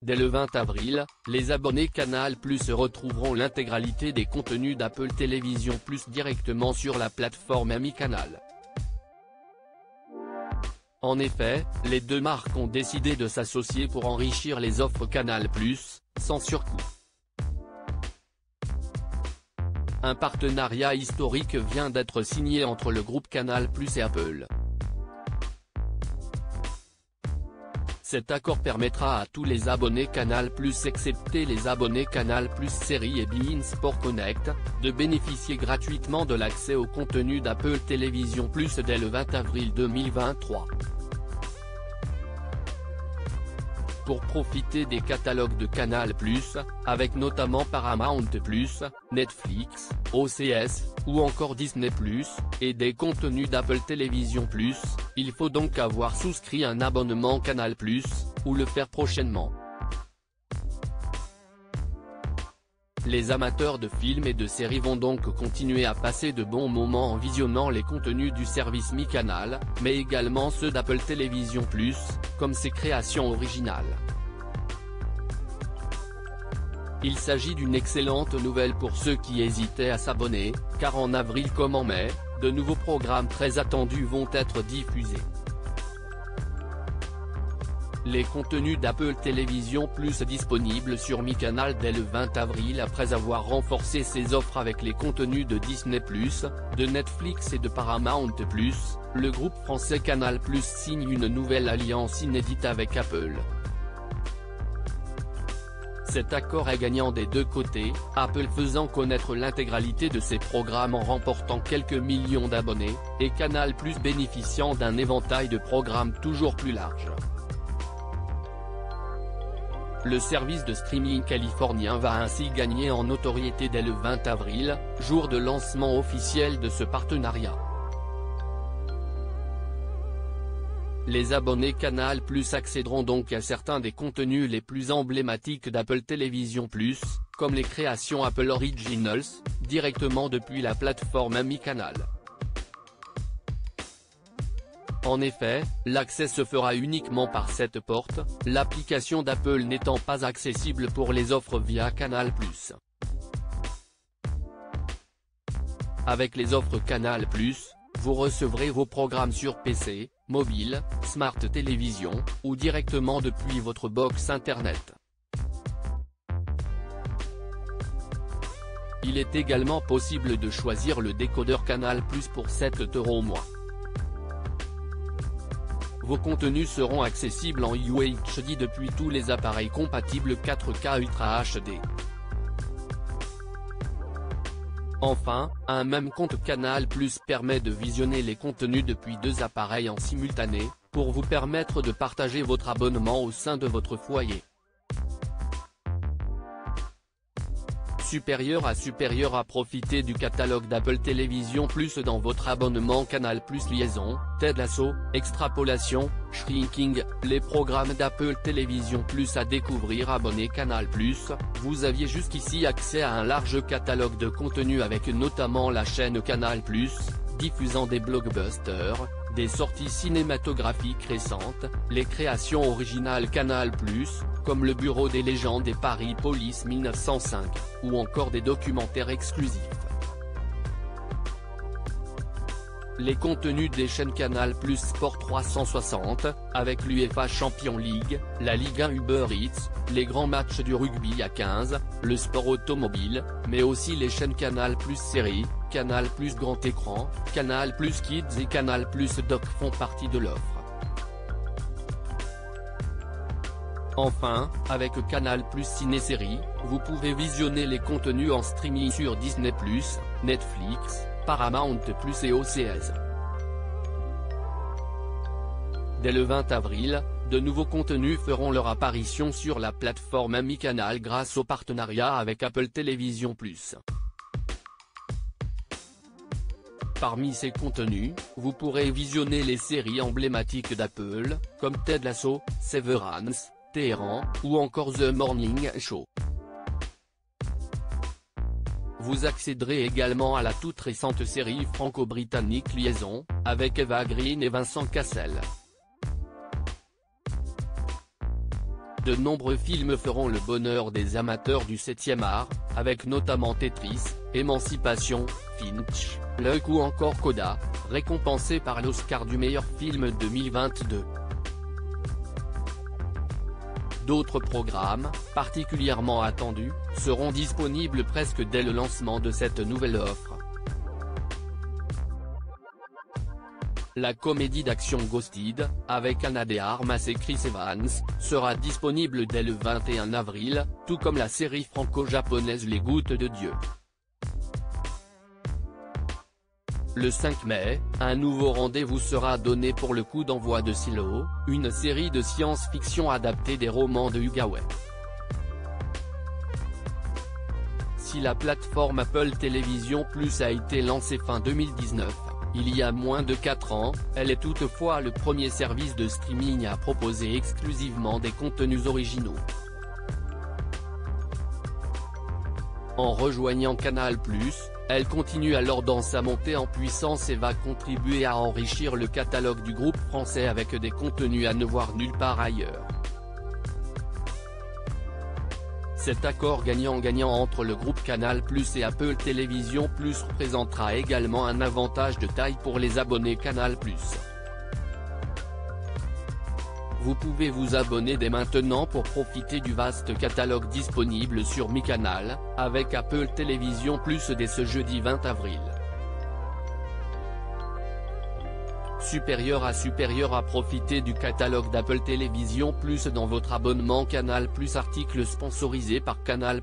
Dès le 20 avril, les abonnés Canal+ retrouveront l'intégralité des contenus d'Apple Télévision+ directement sur la plateforme Ami Canal. En effet, les deux marques ont décidé de s'associer pour enrichir les offres Canal+, sans surcoût. Un partenariat historique vient d'être signé entre le groupe Canal+ et Apple. Cet accord permettra à tous les abonnés Canal+, excepté les abonnés Canal+ Série et beIN Sport Connect, de bénéficier gratuitement de l'accès au contenu d'Apple Télévision+ dès le 20 avril 2023. Pour profiter des catalogues de Canal+, avec notamment Paramount+, Netflix, OCS, ou encore Disney+, et des contenus d'Apple Télévision+, il faut donc avoir souscrit un abonnement Canal+, ou le faire prochainement. Les amateurs de films et de séries vont donc continuer à passer de bons moments en visionnant les contenus du service Mi Canal, mais également ceux d'Apple Télévision+, comme ses créations originales. Il s'agit d'une excellente nouvelle pour ceux qui hésitaient à s'abonner, car en avril comme en mai, de nouveaux programmes très attendus vont être diffusés. Les contenus d'Apple Télévision+ disponibles sur Mi Canal dès le 20 avril après avoir renforcé ses offres avec les contenus de Disney+, de Netflix et de Paramount+, le groupe français Canal+ signe une nouvelle alliance inédite avec Apple. Cet accord est gagnant des deux côtés, Apple faisant connaître l'intégralité de ses programmes en remportant quelques millions d'abonnés, et Canal+ bénéficiant d'un éventail de programmes toujours plus large. Le service de streaming californien va ainsi gagner en notoriété dès le 20 avril, jour de lancement officiel de ce partenariat. Les abonnés Canal+ accéderont donc à certains des contenus les plus emblématiques d'Apple Télévision+, comme les créations Apple Originals, directement depuis la plateforme Ami Canal. En effet, l'accès se fera uniquement par cette porte, l'application d'Apple n'étant pas accessible pour les offres via Canal+. Avec les offres Canal+, vous recevrez vos programmes sur PC, mobile, Smart Télévision, ou directement depuis votre box Internet. Il est également possible de choisir le décodeur Canal+ pour 7 € au mois. Vos contenus seront accessibles en UHD depuis tous les appareils compatibles 4K Ultra HD. Enfin, un même compte Canal+ permet de visionner les contenus depuis deux appareils en simultané, pour vous permettre de partager votre abonnement au sein de votre foyer. Supérieur à profiter du catalogue d'Apple Télévision+ dans votre abonnement Canal+ Liaison, Ted Lasso, Extrapolation, Shrinking, les programmes d'Apple Télévision+ à découvrir. Abonné Canal+, vous aviez jusqu'ici accès à un large catalogue de contenus avec notamment la chaîne Canal+, diffusant des blockbusters, des sorties cinématographiques récentes, les créations originales Canal+, comme Le Bureau des légendes et Paris Police 1905, ou encore des documentaires exclusifs. Les contenus des chaînes Canal+ Sport 360, avec l'UEFA Champions League, la Ligue 1 Uber Eats, les grands matchs du rugby à 15, le sport automobile, mais aussi les chaînes Canal+ Série, Canal+ Grand Écran, Canal+ Kids et Canal+ Doc font partie de l'offre. Enfin, avec Canal+ Ciné-Série, vous pouvez visionner les contenus en streaming sur Disney+, Netflix, Paramount+ et OCS. Dès le 20 avril, de nouveaux contenus feront leur apparition sur la plateforme Ami Canal grâce au partenariat avec Apple Télévision+. Parmi ces contenus, vous pourrez visionner les séries emblématiques d'Apple, comme Ted Lasso, Severance, Téhéran, ou encore The Morning Show. Vous accéderez également à la toute récente série franco-britannique Liaison, avec Eva Green et Vincent Cassel. De nombreux films feront le bonheur des amateurs du 7e art, avec notamment Tetris, Émancipation, Finch, Luck ou encore Coda, récompensé par l'Oscar du meilleur film 2022. D'autres programmes, particulièrement attendus, seront disponibles presque dès le lancement de cette nouvelle offre. La comédie d'action Ghosted, avec Ana de Armas et Chris Evans, sera disponible dès le 21 avril, tout comme la série franco-japonaise Les Gouttes de Dieu. Le 5 mai, un nouveau rendez-vous sera donné pour le coup d'envoi de Silo, une série de science-fiction adaptée des romans de Hugawe. Si la plateforme Apple TV+ a été lancée fin 2019, il y a moins de 4 ans, elle est toutefois le premier service de streaming à proposer exclusivement des contenus originaux. En rejoignant Canal+, elle continue alors dans sa montée en puissance et va contribuer à enrichir le catalogue du groupe français avec des contenus à ne voir nulle part ailleurs. Cet accord gagnant-gagnant entre le groupe Canal+ et Apple TV+ représentera également un avantage de taille pour les abonnés Canal+. Vous pouvez vous abonner dès maintenant pour profiter du vaste catalogue disponible sur Mi Canal, avec Apple TV+ dès ce jeudi 20 avril. Supérieur à profiter du catalogue d'Apple TV+ dans votre abonnement Canal+. Article sponsorisé par Canal+.